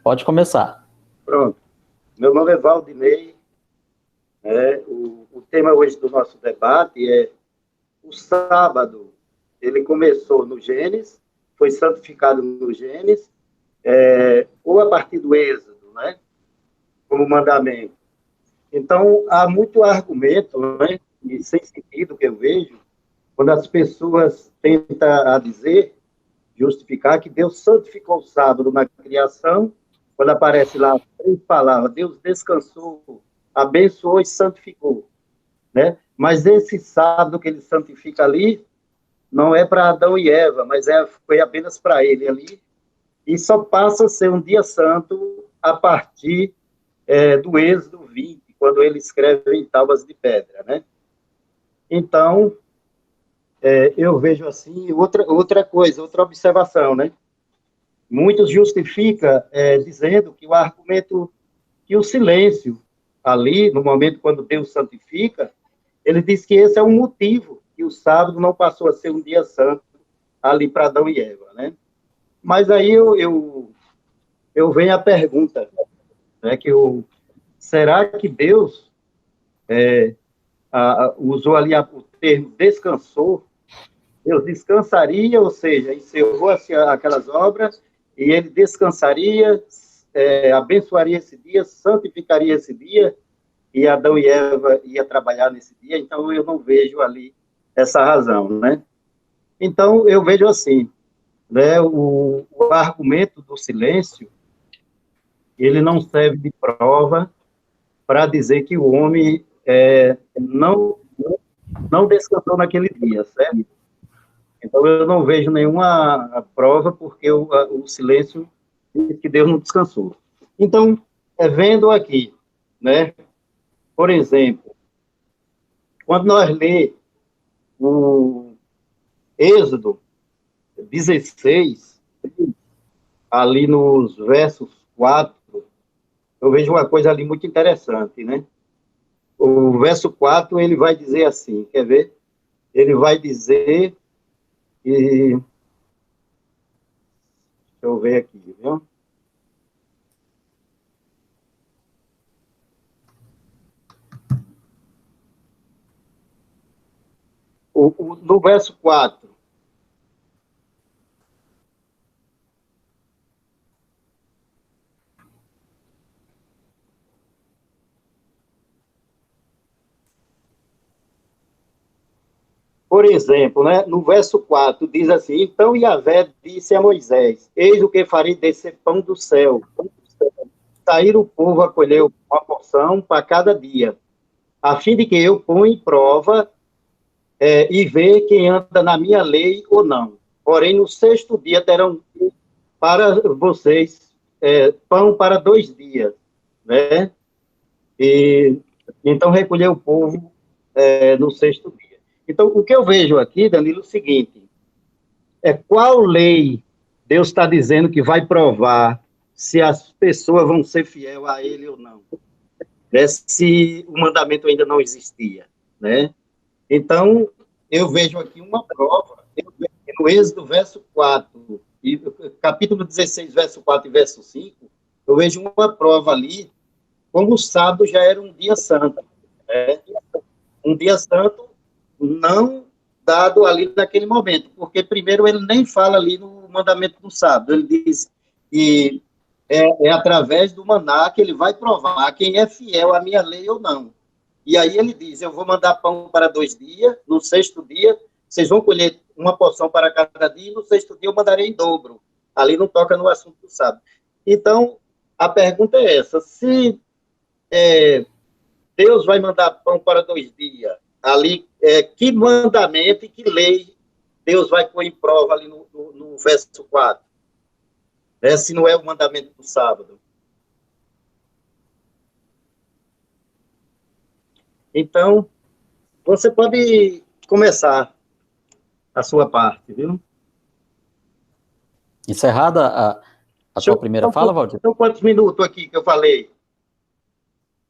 Pode começar. Pronto. Meu nome é Valdinei. O tema hoje do nosso debate é o sábado. Ele começou no Gênesis, foi santificado no Gênesis, ou a partir do Êxodo, né? Como mandamento. Então, há muito argumento, né? E sem sentido que eu vejo, quando as pessoas tentam a dizer, justificar que Deus santificou o sábado na criação, quando aparece lá três palavras, Deus descansou, abençoou e santificou, né? Mas esse sábado que ele santifica ali, não é para Adão e Eva, mas foi apenas para ele ali, e só passa a ser um dia santo a partir do Êxodo 20, quando ele escreve em tábuas de pedra, né? Então, eu vejo assim, outra coisa, outra observação, né? Muitos justificam dizendo que o argumento, que o silêncio ali, no momento quando Deus santifica, ele diz que esse é um motivo que o sábado não passou a ser um dia santo ali para Adão e Eva, né? Mas aí eu venho a pergunta, né, será que Deus usou ali o termo descansou? Deus descansaria, ou seja, encerrou aquelas obras, e ele descansaria, abençoaria esse dia, santificaria esse dia, e Adão e Eva ia trabalhar nesse dia, então eu não vejo ali essa razão, né? Então, eu vejo assim, né, o argumento do silêncio, ele não serve de prova para dizer que o homem não descansou naquele dia, certo? Então, eu não vejo nenhuma prova, porque o silêncio diz que Deus não descansou. Então, vendo aqui, né, por exemplo, quando nós lê o Êxodo 16, ali nos versos 4, eu vejo uma coisa ali muito interessante, né? O verso 4, ele vai dizer assim, quer ver? Ele vai dizer, deixa eu ver aqui, viu? No verso 4, por exemplo, né, no verso 4, diz assim, então Yahvé disse a Moisés, eis o que farei descer pão do céu. Sair o povo a colher uma porção para cada dia, a fim de que eu ponha em prova e ver quem anda na minha lei ou não. Porém, no sexto dia terão para vocês pão para 2 dias, né? E então recolher o povo no sexto dia. Então, o que eu vejo aqui, Danilo, é o seguinte: qual lei Deus está dizendo que vai provar se as pessoas vão ser fiel a Ele ou não? Se o mandamento ainda não existia, né? Então, eu vejo aqui uma prova, no Êxodo, verso 4, e capítulo 16, verso 4 e verso 5, eu vejo uma prova ali, como o sábado já era um dia santo, né? Um dia santo não dado ali naquele momento, porque primeiro ele nem fala ali no mandamento do sábado, ele diz que é através do maná que ele vai provar quem é fiel à minha lei ou não. E aí ele diz, eu vou mandar pão para 2 dias, no sexto dia, vocês vão colher uma porção para cada dia, e no sexto dia eu mandarei em dobro. Ali não toca no assunto do sábado. Então, a pergunta é essa, se Deus vai mandar pão para 2 dias, ali, que mandamento e que lei Deus vai pôr em prova ali no verso 4, né, se não é o mandamento do sábado. Então, você pode começar a sua parte, viu? Encerrada a tua primeira fala, Valdir? São quantos minutos aqui que eu falei?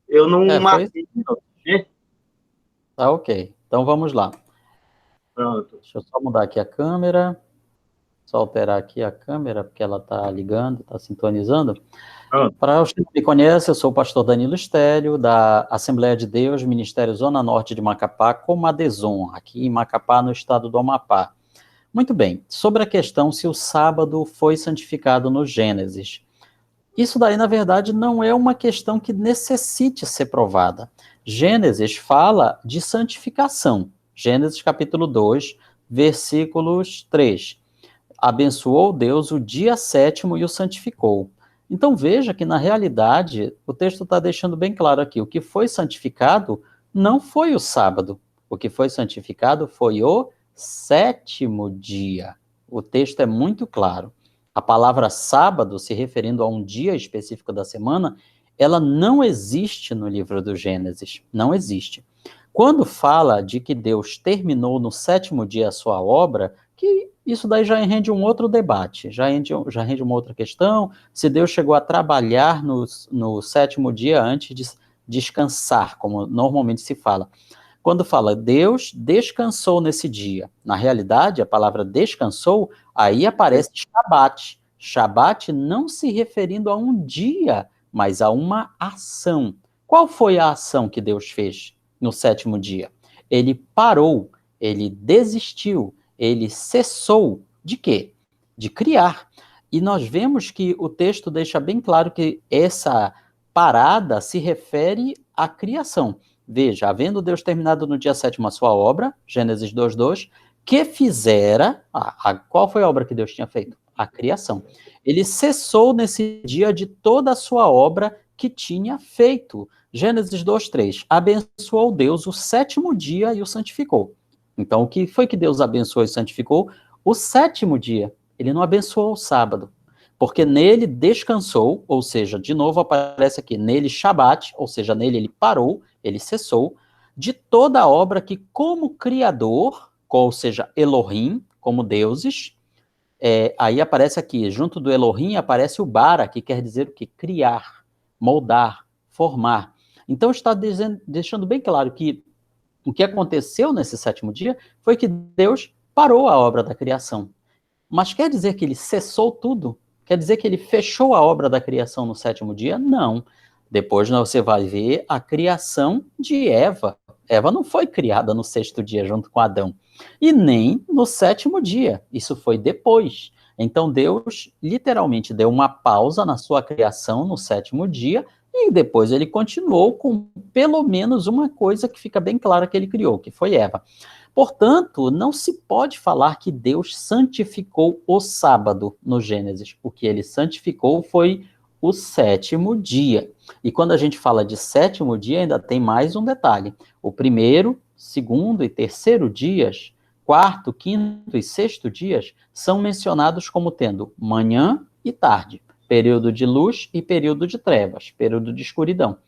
Eu não Foi? marquei, né? Tá ok. Então vamos lá. Pronto. Deixa eu só mudar aqui a câmera. Só alterar aqui a câmera, porque ela está ligando, está sintonizando. Ah. Para os que não me conhecem, eu sou o pastor Danilo Estélio, da Assembleia de Deus, Ministério Zona Norte de Macapá, Comadezon, aqui em Macapá, no estado do Amapá. Muito bem, sobre a questão se o sábado foi santificado no Gênesis. Isso daí, na verdade, não é uma questão que necessite ser provada. Gênesis fala de santificação. Gênesis capítulo 2, versículos 3. Abençoou Deus o dia sétimo e o santificou. Então veja que, na realidade, o texto está deixando bem claro aqui, o que foi santificado não foi o sábado, o que foi santificado foi o sétimo dia. O texto é muito claro. A palavra sábado, se referindo a um dia específico da semana, ela não existe no livro do Gênesis, não existe. Quando fala de que Deus terminou no sétimo dia a sua obra, que isso daí já rende um outro debate, já rende uma outra questão, se Deus chegou a trabalhar no sétimo dia antes de descansar, como normalmente se fala. Quando fala Deus descansou nesse dia, na realidade, a palavra descansou, aí aparece Shabat. Shabat não se referindo a um dia, mas a uma ação. Qual foi a ação que Deus fez no sétimo dia? Ele parou, ele desistiu, ele cessou de quê? De criar. E nós vemos que o texto deixa bem claro que essa parada se refere à criação. Veja, havendo Deus terminado no dia sétimo a sua obra, Gênesis 2:2, que fizera, qual foi a obra que Deus tinha feito? A criação. Ele cessou nesse dia de toda a sua obra que tinha feito. Gênesis 2:3, abençoou Deus o sétimo dia e o santificou. Então, o que foi que Deus abençoou e santificou? O sétimo dia. Ele não abençoou o sábado, porque nele descansou, ou seja, de novo aparece aqui, nele Shabat, ou seja, nele ele parou, ele cessou, de toda a obra que como criador, ou seja, Elohim, como deuses, aí aparece aqui, junto do Elohim aparece o bara, que quer dizer o quê? Criar, moldar, formar. Então está deixando bem claro que o que aconteceu nesse sétimo dia foi que Deus parou a obra da criação. Mas quer dizer que ele cessou tudo? Quer dizer que ele fechou a obra da criação no sétimo dia? Não. Depois você vai ver a criação de Eva. Eva não foi criada no sexto dia junto com Adão. E nem no sétimo dia. Isso foi depois. Então Deus literalmente deu uma pausa na sua criação no sétimo dia e depois ele continuou com pelo menos uma coisa que fica bem clara que ele criou, que foi Eva. Portanto, não se pode falar que Deus santificou o sábado no Gênesis. O que ele santificou foi o sétimo dia. E quando a gente fala de sétimo dia, ainda tem mais um detalhe. O primeiro, segundo e terceiro dias, quarto, quinto e sexto dias, são mencionados como tendo manhã e tarde, período de luz e período de trevas, período de escuridão.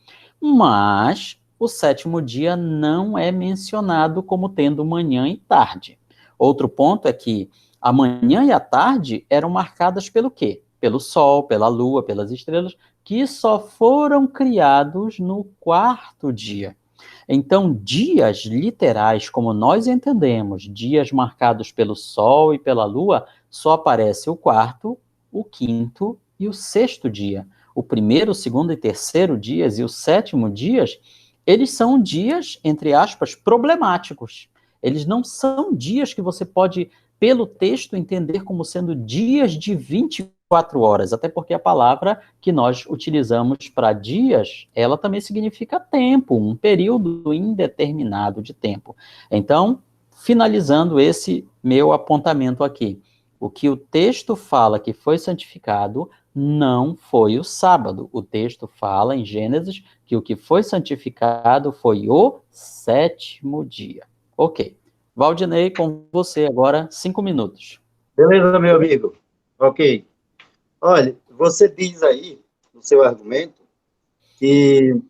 Mas o sétimo dia não é mencionado como tendo manhã e tarde. Outro ponto é que a manhã e a tarde eram marcadas pelo quê? Pelo sol, pela lua, pelas estrelas, que só foram criados no quarto dia. Então, dias literais, como nós entendemos, dias marcados pelo sol e pela lua, só aparece o quarto, o quinto e o sexto dia. O primeiro, o segundo e terceiro dias e o sétimo dias, eles são dias, entre aspas, problemáticos. Eles não são dias que você pode, pelo texto, entender como sendo dias de 24 horas, até porque a palavra que nós utilizamos para dias, ela também significa tempo, um período indeterminado de tempo. Então, finalizando esse meu apontamento aqui, o que o texto fala que foi santificado não foi o sábado. O texto fala em Gênesis que o que foi santificado foi o sétimo dia. Ok. Valdinei, com você agora, 5 minutos. Beleza, meu amigo. Ok. Olha, você diz aí, no seu argumento, que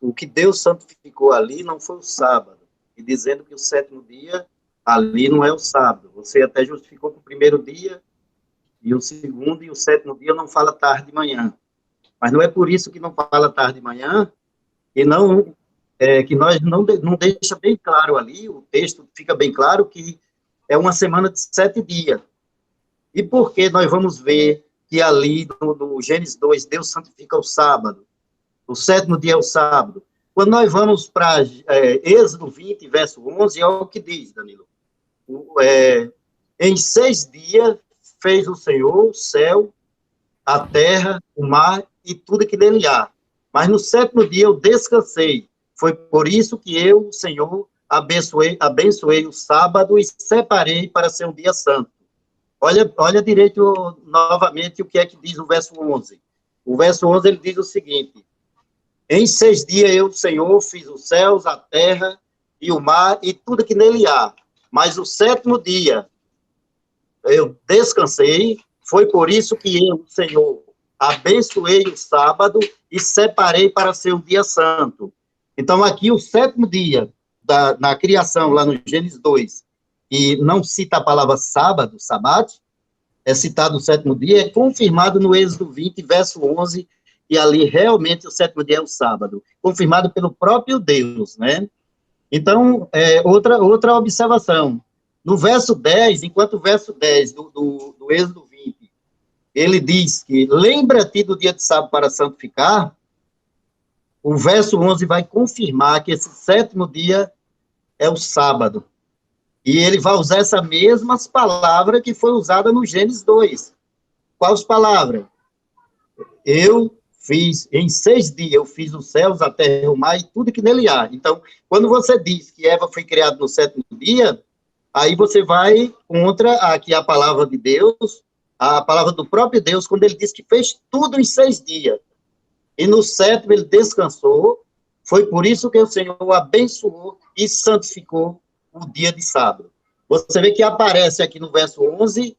o que Deus santificou ali não foi o sábado, e dizendo que o sétimo dia ali não é o sábado. Você até justificou que o primeiro dia e o segundo e o sétimo dia não fala tarde e manhã. Mas não é por isso que não fala tarde e manhã, e não que nós não deixa bem claro ali, o texto fica bem claro que é uma semana de 7 dias. E por que nós vamos ver que ali no Gênesis 2, Deus santifica o sábado? O sétimo dia é o sábado. Quando nós vamos para Êxodo 20, verso 11, é o que diz, Danilo. Em 6 dias fez o Senhor o céu, a terra, o mar e tudo que nele há. Mas no sétimo dia eu descansei. Foi por isso que eu, o Senhor, abençoei o sábado e separei para ser um dia santo. Olha direito novamente o que é que diz o verso 11. O verso 11 ele diz o seguinte: em 6 dias eu, Senhor, fiz os céus, a terra e o mar e tudo que nele há. Mas o sétimo dia eu descansei, foi por isso que eu, Senhor, abençoei o sábado e separei para ser um dia santo. Então, aqui o sétimo dia na criação, lá no Gênesis 2, e não cita a palavra sábado, sabat, é citado o sétimo dia, é confirmado no Êxodo 20, verso 11, e ali realmente o sétimo dia é o sábado, confirmado pelo próprio Deus, né? Então, outra observação, no verso 10, enquanto o verso 10 do Êxodo 20, ele diz que lembra-te do dia de sábado para santificar, o verso 11 vai confirmar que esse sétimo dia é o sábado. E ele vai usar essa mesmas palavras que foi usada no Gênesis 2. Quais palavras? Eu fiz, em 6 dias, eu fiz os céus, a terra, o mar e tudo que nele há. Então, quando você diz que Eva foi criada no sétimo dia, aí você vai contra aqui a palavra de Deus, a palavra do próprio Deus, quando ele diz que fez tudo em 6 dias. E no sétimo ele descansou, foi por isso que o Senhor abençoou e santificou o dia de sábado. Você vê que aparece aqui no verso 11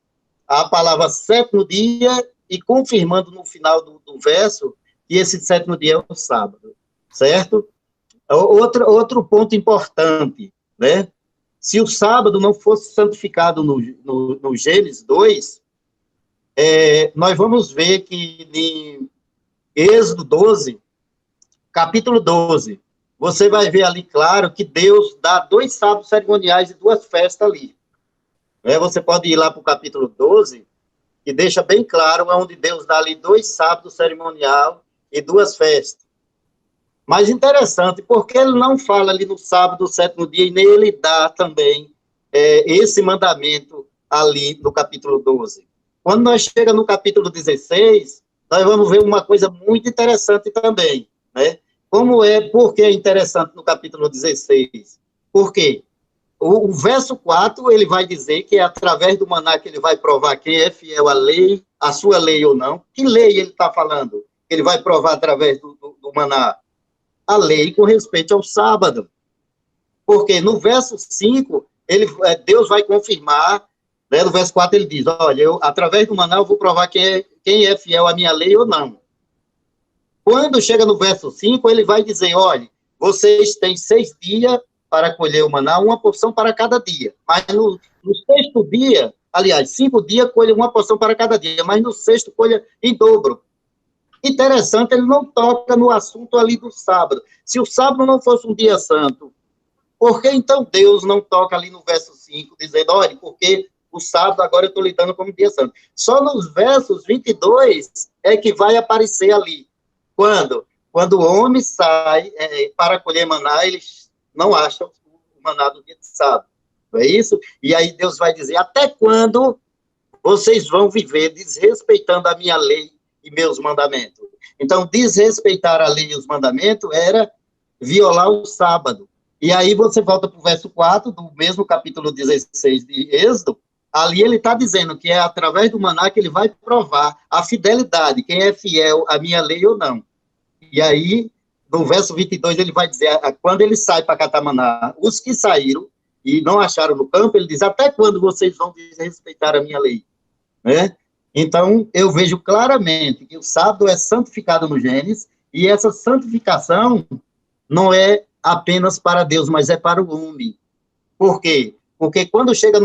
a palavra sétimo dia e confirmando no final do verso que esse sétimo dia é o sábado, certo? Outro ponto importante, né? Se o sábado não fosse santificado no Gênesis 2, nós vamos ver que em Êxodo 12, capítulo 12, você vai ver ali, claro, que Deus dá 2 sábados cerimoniais e 2 festas ali. Você pode ir lá para o capítulo 12, que deixa bem claro onde Deus dá ali 2 sábados cerimonial e 2 festas. Mas interessante, porque ele não fala ali no sábado, do sétimo dia, e nem ele dá também esse mandamento ali no capítulo 12. Quando nós chegamos no capítulo 16, nós vamos ver uma coisa muito interessante também, né? Por que é interessante no capítulo 16? Por quê? O verso 4, ele vai dizer que é através do maná que ele vai provar quem é fiel à lei, à sua lei ou não. Que lei ele está falando? Ele vai provar através do maná? A lei com respeito ao sábado. Porque no verso 5, Deus vai confirmar, né, no verso 4 ele diz, olha, através do maná eu vou provar quem é fiel à minha lei ou não. Quando chega no verso 5, ele vai dizer, olha, vocês têm 6 dias para colher o maná, uma porção para cada dia. Mas no 6º dia, aliás, 5 dias, colhe uma porção para cada dia, mas no 6º, colha em dobro. Interessante, ele não toca no assunto ali do sábado. Se o sábado não fosse um dia santo, por que então Deus não toca ali no verso 5, dizendo, olha, porque o sábado agora eu estou lidando como dia santo? Só nos versos 22 é que vai aparecer ali. Quando o homem sai para colher maná, eles não acham o maná do dia de sábado. Não é isso? E aí Deus vai dizer, até quando vocês vão viver desrespeitando a minha lei e meus mandamentos? Então, desrespeitar a lei e os mandamentos era violar o sábado. E aí você volta para o verso 4, do mesmo capítulo 16 de Êxodo, ali ele está dizendo que é através do maná que ele vai provar a fidelidade, quem é fiel à minha lei ou não. E aí, no verso 22, ele vai dizer, quando ele sai para catar maná, os que saíram e não acharam no campo, ele diz, até quando vocês vão desrespeitar a minha lei? Né? Então, eu vejo claramente que o sábado é santificado no Gênesis, e essa santificação não é apenas para Deus, mas é para o homem. Por quê? Porque quando chega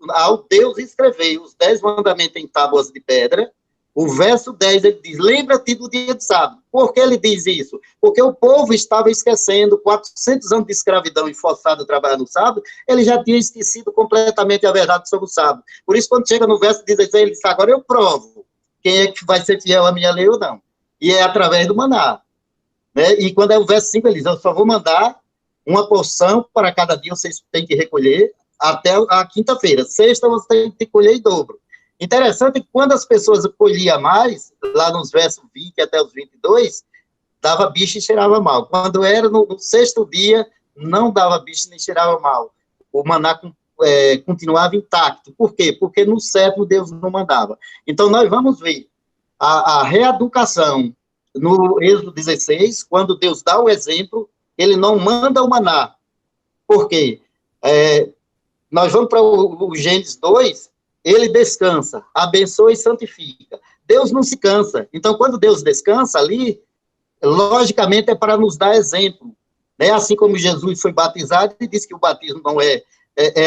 ao Deus escrever os 10 mandamentos em tábuas de pedra, o verso 10, ele diz, lembra-te do dia de sábado. Por que ele diz isso? Porque o povo estava esquecendo 400 anos de escravidão e forçado a trabalhar no sábado, ele já tinha esquecido completamente a verdade sobre o sábado. Por isso, quando chega no verso 16, ele diz, agora eu provo quem é que vai ser fiel à minha lei ou não. E é através do maná. Né? E quando é o verso 5, ele diz, eu só vou mandar uma porção para cada dia, vocês têm que recolher até a quinta-feira. Sexta, você tem que colher em dobro. Interessante que quando as pessoas colhiam mais, lá nos versos 20 até os 22, dava bicho e cheirava mal. Quando era no sexto dia, não dava bicho nem cheirava mal. O maná continuava intacto. Por quê? Porque no sétimo Deus não mandava. Então, nós vamos ver a reeducação no Êxodo 16, quando Deus dá o exemplo, ele não manda o maná. Por quê? Nós vamos para o Gênesis 2, ele descansa, abençoa e santifica. Deus não se cansa. Então, quando Deus descansa ali, logicamente é para nos dar exemplo. Né? Assim como Jesus foi batizado e disse que o batismo não é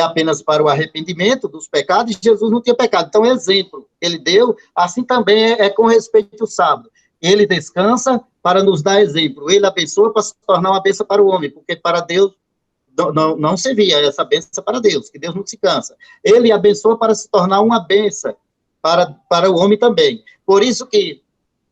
apenas para o arrependimento dos pecados, e Jesus não tinha pecado. Então, exemplo ele deu, assim também é com respeito ao sábado. Ele descansa para nos dar exemplo. Ele abençoa para se tornar uma bênção para o homem, porque para Deus não servia essa bênção para Deus, que Deus não se cansa. Ele abençoa para se tornar uma bênção para o homem também. Por isso que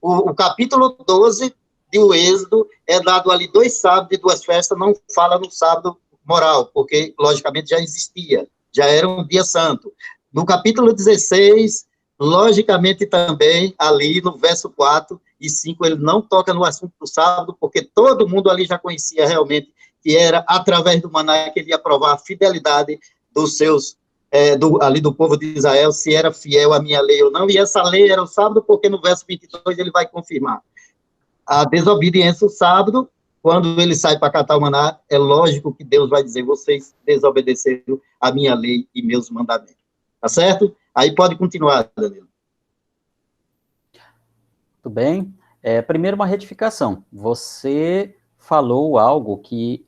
o capítulo 12 do Êxodo é dado ali 2 sábados e 2 festas, não fala no sábado moral, porque, logicamente, já existia, já era um dia santo. No capítulo 16, logicamente, também, ali no verso 4 e 5, ele não toca no assunto do sábado, porque todo mundo ali já conhecia realmente que era através do maná que ele ia provar a fidelidade dos seus, ali do povo de Israel, se era fiel à minha lei ou não, e essa lei era o sábado, porque no verso 22 ele vai confirmar. A desobediência ao sábado, quando ele sai para catar o maná, é lógico que Deus vai dizer, vocês desobedeceram a minha lei e meus mandamentos. Tá certo? Aí pode continuar, Danilo. Tudo bem. Primeiro, uma retificação. Você falou algo que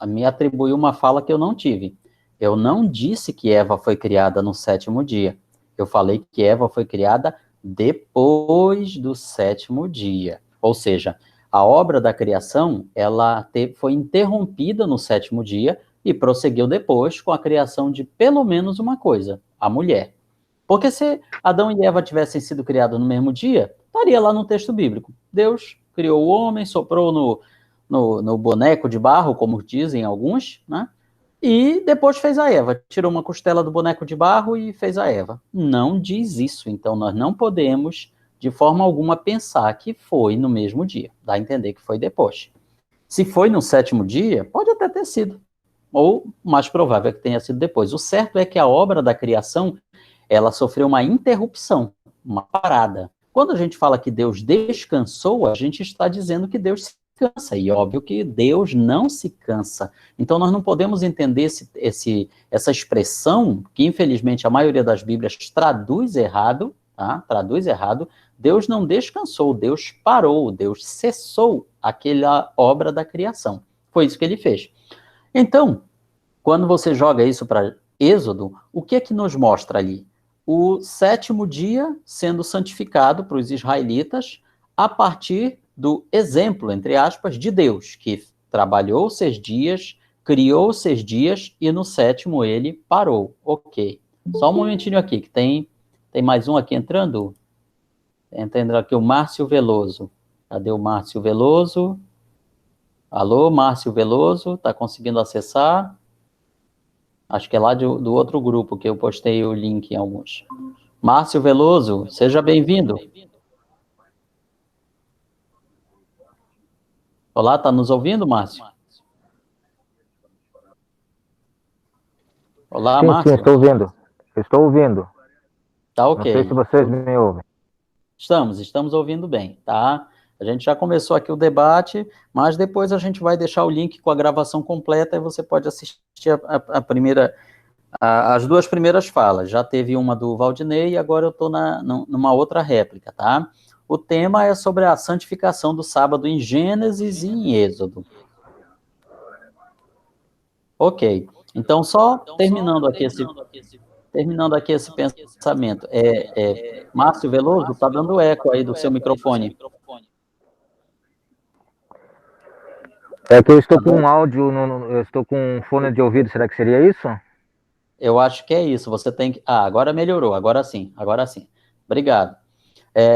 me atribuiu uma fala que eu não tive. Eu não disse que Eva foi criada no 7º dia. Eu falei que Eva foi criada depois do 7º dia. Ou seja, a obra da criação, ela foi interrompida no 7º dia e prosseguiu depois com a criação de pelo menos uma coisa, a mulher. Porque se Adão e Eva tivessem sido criados no mesmo dia, estaria lá no texto bíblico. Deus criou o homem, soprou no boneco de barro, como dizem alguns, né? E depois fez a Eva. Tirou uma costela do boneco de barro e fez a Eva. Não diz isso. Então, nós não podemos, de forma alguma, pensar que foi no mesmo dia. Dá a entender que foi depois. Se foi no 7º dia, pode até ter sido. Ou, mais provável, é que tenha sido depois. O certo é que a obra da criação, ela sofreu uma interrupção, uma parada. Quando a gente fala que Deus descansou, a gente está dizendo que Deus se cansa, e óbvio que Deus não se cansa. Então, nós não podemos entender essa expressão, que infelizmente a maioria das Bíblias traduz errado, tá? Traduz errado. Deus não descansou, Deus parou, Deus cessou aquela obra da criação. Foi isso que ele fez. Então, quando você joga isso para Êxodo, o que é que nos mostra ali? O 7º dia sendo santificado para os israelitas a partir do exemplo, entre aspas, de Deus, que trabalhou 6 dias, criou 6 dias e no 7º ele parou. Ok. Só um momentinho aqui, que tem mais um aqui entrando. Entrando aqui o Márcio Veloso. Cadê o Márcio Veloso? Alô, Márcio Veloso, está conseguindo acessar? Acho que é lá do outro grupo que eu postei o link em alguns. Márcio Veloso, seja bem-vindo. Olá, está nos ouvindo, Márcio? Olá, sim, Márcio. Sim, estou ouvindo. Estou ouvindo. Tá ok. Não sei se vocês me ouvem. Estamos ouvindo bem, tá? A gente já começou aqui o debate, mas depois a gente vai deixar o link com a gravação completa e você pode assistir as 2 primeiras falas. Já teve uma do Valdinei e agora eu estou numa outra réplica, tá? O tema é sobre a santificação do sábado em Gênesis e em Êxodo. Ok. Então, só terminando aqui esse pensamento. Márcio Veloso, está dando eco aí do seu microfone. É que eu estou Tá com bom? um áudio, eu estou com um fone de ouvido, será que seria isso? Eu acho que é isso. Você tem que. Ah, agora melhorou. Agora sim. Agora sim. Obrigado.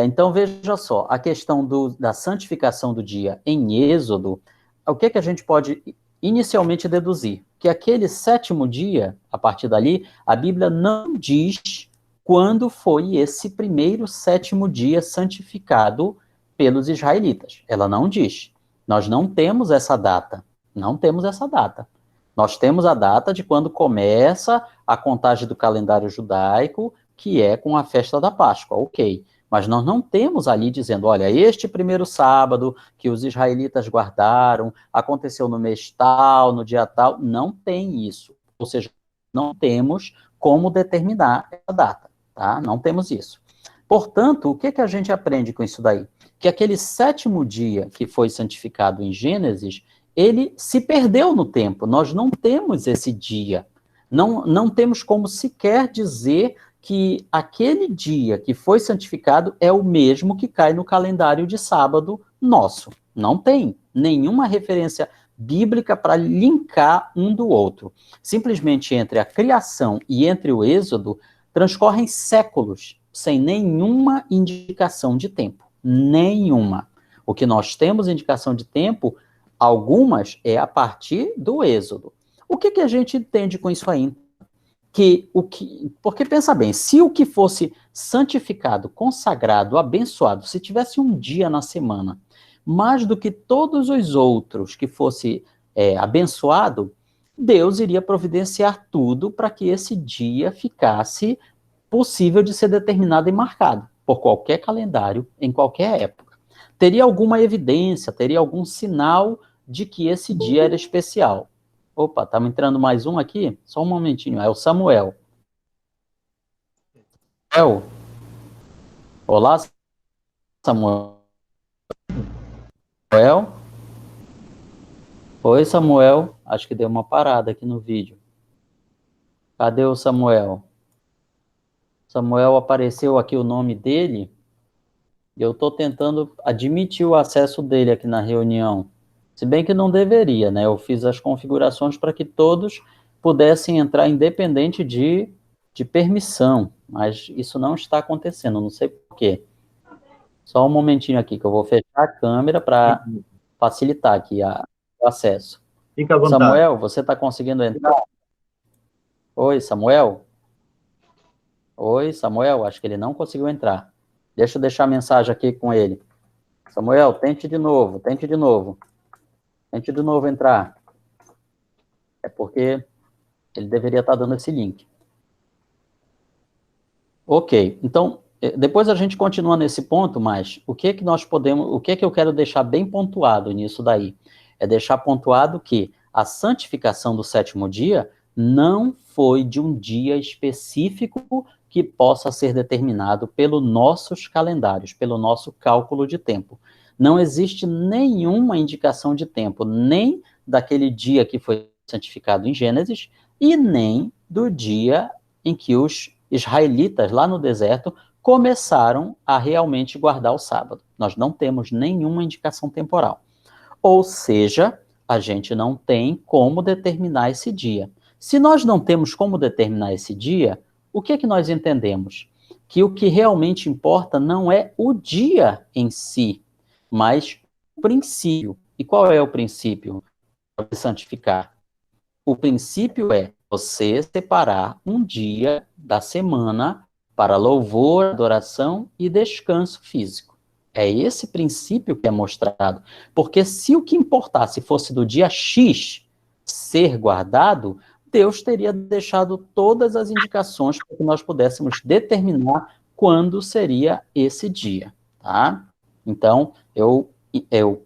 Então, veja só, a questão da santificação do dia em Êxodo, o que, que a gente pode inicialmente deduzir? Que aquele sétimo dia, a partir dali, a Bíblia não diz quando foi esse primeiro sétimo dia santificado pelos israelitas. Ela não diz. Nós não temos essa data. Não temos essa data. Nós temos a data de quando começa a contagem do calendário judaico, que é com a festa da Páscoa, ok. Mas nós não temos ali dizendo, olha, este primeiro sábado que os israelitas guardaram, aconteceu no mês tal, no dia tal, não tem isso. Ou seja, não temos como determinar essa data, tá? Não temos isso. Portanto, o que, que a gente aprende com isso daí? Que aquele sétimo dia que foi santificado em Gênesis, ele se perdeu no tempo. Nós não temos esse dia. Não temos como sequer dizer que aquele dia que foi santificado é o mesmo que cai no calendário de sábado nosso. Não tem nenhuma referência bíblica para linkar um do outro. Simplesmente entre a criação e entre o Êxodo transcorrem séculos sem nenhuma indicação de tempo. Nenhuma. O que nós temos indicação de tempo, algumas, é a partir do Êxodo. O que, que a gente entende com isso aí? Porque pensa bem, se o que fosse santificado, consagrado, abençoado, se tivesse um dia na semana, mais do que todos os outros que fosse abençoado, Deus iria providenciar tudo para que esse dia ficasse possível de ser determinado e marcado por qualquer calendário, em qualquer época. Teria alguma evidência, teria algum sinal de que esse dia era especial. Opa, tá me entrando mais um aqui? Só um momentinho, é o Samuel. Samuel? Olá, Samuel. Oi, Samuel. Acho que deu uma parada aqui no vídeo. Cadê o Samuel? Samuel apareceu aqui o nome dele e eu estou tentando admitir o acesso dele aqui na reunião. Se bem que não deveria, né? Eu fiz as configurações para que todos pudessem entrar independente de permissão, mas isso não está acontecendo, não sei por quê. Só um momentinho aqui que eu vou fechar a câmera para facilitar aqui o acesso. Fica à vontade. Samuel, você está conseguindo entrar? Oi, Samuel? Oi, Samuel, acho que ele não conseguiu entrar. Deixa eu deixar a mensagem aqui com ele. Samuel, tente de novo, tente de novo. Tente de novo entrar. É porque ele deveria estar dando esse link. Ok, então, depois a gente continua nesse ponto, mas o que que nós podemos, o que que eu quero deixar bem pontuado nisso daí? É deixar pontuado que a santificação do sétimo dia não foi de um dia específico que possa ser determinado pelos nossos calendários, pelo nosso cálculo de tempo. Não existe nenhuma indicação de tempo, nem daquele dia que foi santificado em Gênesis, e nem do dia em que os israelitas lá no deserto começaram a realmente guardar o sábado. Nós não temos nenhuma indicação temporal. Ou seja, a gente não tem como determinar esse dia. Se nós não temos como determinar esse dia, o que é que nós entendemos? Que o que realmente importa não é o dia em si, mas o princípio. E qual é o princípio para santificar? O princípio é você separar um dia da semana para louvor, adoração e descanso físico. É esse princípio que é mostrado. Porque se o que importasse fosse do dia X ser guardado, Deus teria deixado todas as indicações para que nós pudéssemos determinar quando seria esse dia, tá? Então, eu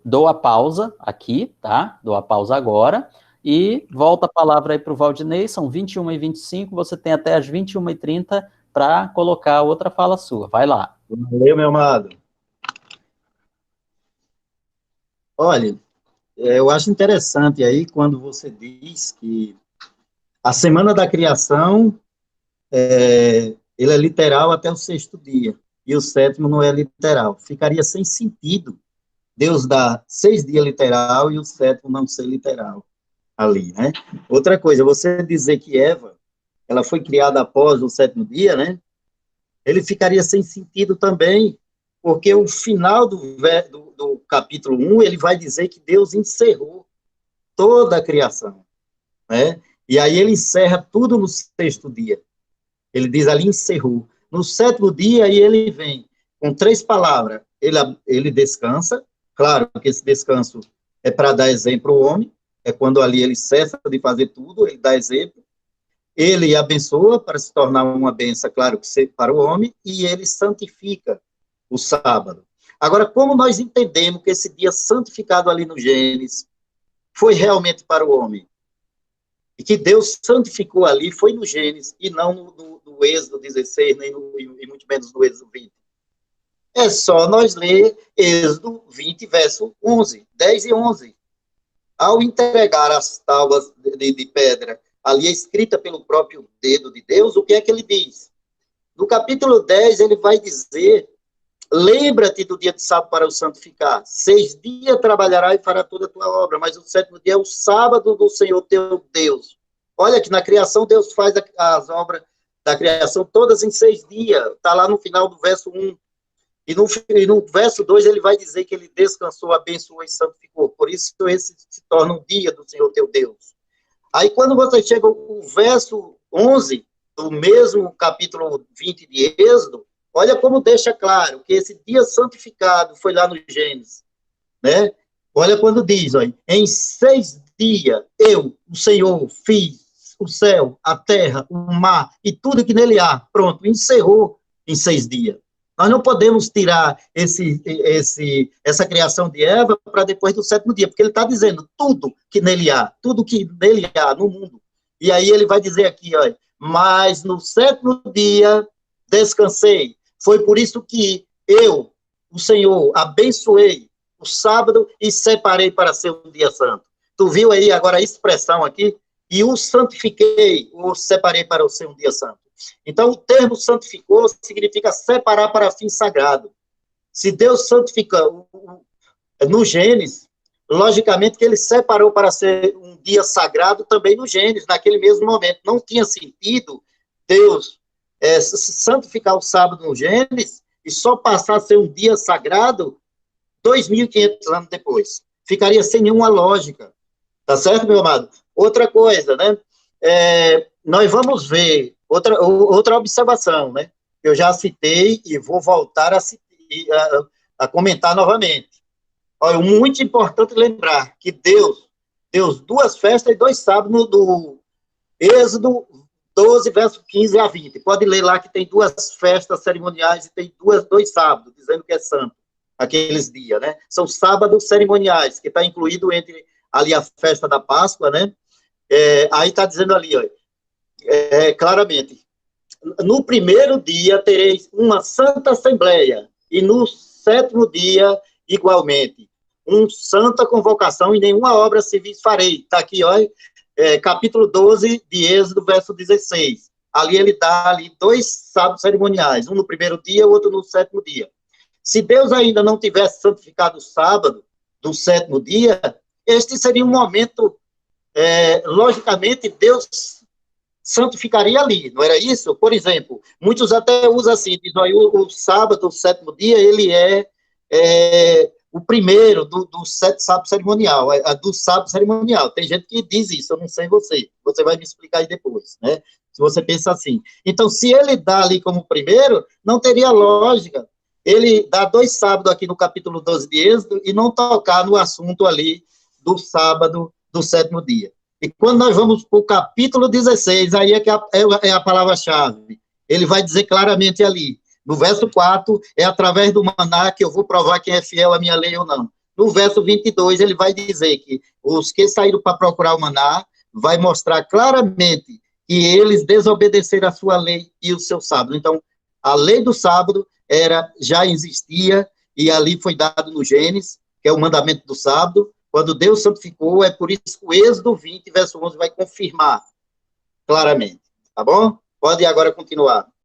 dou a pausa aqui, tá? Dou a pausa agora. E volta a palavra aí para o Valdinei, são 21h25, você tem até as 21h30 para colocar outra fala sua. Vai lá. Valeu, meu amado. Olha, eu acho interessante aí quando você diz que a semana da criação, ele é literal até o sexto dia, e o sétimo não é literal. Ficaria sem sentido Deus dá 6 dias literal e o sétimo não ser literal ali, né? Outra coisa, você dizer que Eva, ela foi criada após o sétimo dia, né? Ele ficaria sem sentido também, porque o final do capítulo 1, ele vai dizer que Deus encerrou toda a criação, né? E aí ele encerra tudo no sexto dia. Ele diz ali, encerrou. No sétimo dia, aí ele vem com 3 palavras. Ele descansa, claro que esse descanso é para dar exemplo ao homem, é quando ali ele cessa de fazer tudo, ele dá exemplo. Ele abençoa para se tornar uma benção, claro que para o homem, e ele santifica o sábado. Agora, como nós entendemos que esse dia santificado ali no Gênesis foi realmente para o homem? E que Deus santificou ali foi no Gênesis e não no Êxodo 16, nem e muito menos no Êxodo 20. É só nós ler Êxodo 20, verso 11, 10 e 11. Ao entregar as tábuas de pedra, ali escrita pelo próprio dedo de Deus, o que é que ele diz? No capítulo 10, ele vai dizer, lembra-te do dia de sábado para o santificar. 6 dias trabalharás e fará toda a tua obra, mas o sétimo dia é o sábado do Senhor teu Deus. Olha que na criação Deus faz as obras da criação todas em 6 dias. Está lá no final do verso 1. E no verso 2 ele vai dizer que ele descansou, abençoou e santificou. Por isso esse se torna um dia do Senhor teu Deus. Aí quando você chega ao verso 11 do mesmo capítulo 20 de Êxodo, olha como deixa claro que esse dia santificado foi lá no Gênesis, né? Olha quando diz, olha, em 6 dias eu, o Senhor, fiz o céu, a terra, o mar e tudo que nele há. Pronto, encerrou em 6 dias. Nós não podemos tirar essa criação de Eva para depois do sétimo dia, porque ele está dizendo tudo que nele há no mundo. E aí ele vai dizer aqui, olha, mas no sétimo dia descansei. Foi por isso que eu, o Senhor, abençoei o sábado e separei para ser um dia santo. Tu viu aí agora a expressão aqui? E o santifiquei, o separei para ser um dia santo. Então, o termo santificou significa separar para fim sagrado. Se Deus santifica no Gênesis, logicamente que ele separou para ser um dia sagrado também no Gênesis, naquele mesmo momento. Não tinha sentido Deus santificar o sábado no Gênesis e só passar a ser um dia sagrado 2.500 anos depois. Ficaria sem nenhuma lógica. Tá certo, meu amado? Outra coisa, né? Nós vamos ver outra observação, né? Eu já citei e vou voltar a comentar novamente. Olha, muito importante lembrar que Deus deu 2 festas e 2 sábados do Êxodo 12, verso 15 a 20. Pode ler lá que tem 2 festas cerimoniais e tem 2 sábados, dizendo que é santo, aqueles dias, né? São sábados cerimoniais, que está incluído entre ali a festa da Páscoa, né? Aí está dizendo ali, ó, claramente, no primeiro dia tereis uma santa assembleia, e no sétimo dia, igualmente, uma santa convocação, e nenhuma obra civil farei. Está aqui, ó, capítulo 12 de Êxodo, verso 16. Ali ele dá ali 2 sábados cerimoniais, um no primeiro dia, o outro no sétimo dia. Se Deus ainda não tivesse santificado o sábado do sétimo dia, este seria um momento, logicamente, Deus santificaria ali, não era isso? Por exemplo, muitos até usam assim, dizem, o sábado, o sétimo dia, ele o primeiro do 7 sábado cerimonial, do sábado cerimonial. Tem gente que diz isso, eu não sei você vai me explicar aí depois, né? Se você pensa assim. Então, se ele dá ali como primeiro, não teria lógica ele dá 2 sábados aqui no capítulo 12 de Êxodo e não tocar no assunto ali do sábado do sétimo dia. E quando nós vamos para o capítulo 16, aí que é a palavra-chave. Ele vai dizer claramente ali, no verso 4, é através do maná que eu vou provar quem é fiel à minha lei ou não. No verso 22, ele vai dizer que os que saíram para procurar o maná, vai mostrar claramente que eles desobedeceram a sua lei e o seu sábado. Então, a lei do sábado já existia, e ali foi dado no Gênesis, que é o mandamento do sábado. Quando Deus santificou, é por isso que o Êxodo 20, verso 11, vai confirmar claramente. Tá bom? Pode agora continuar.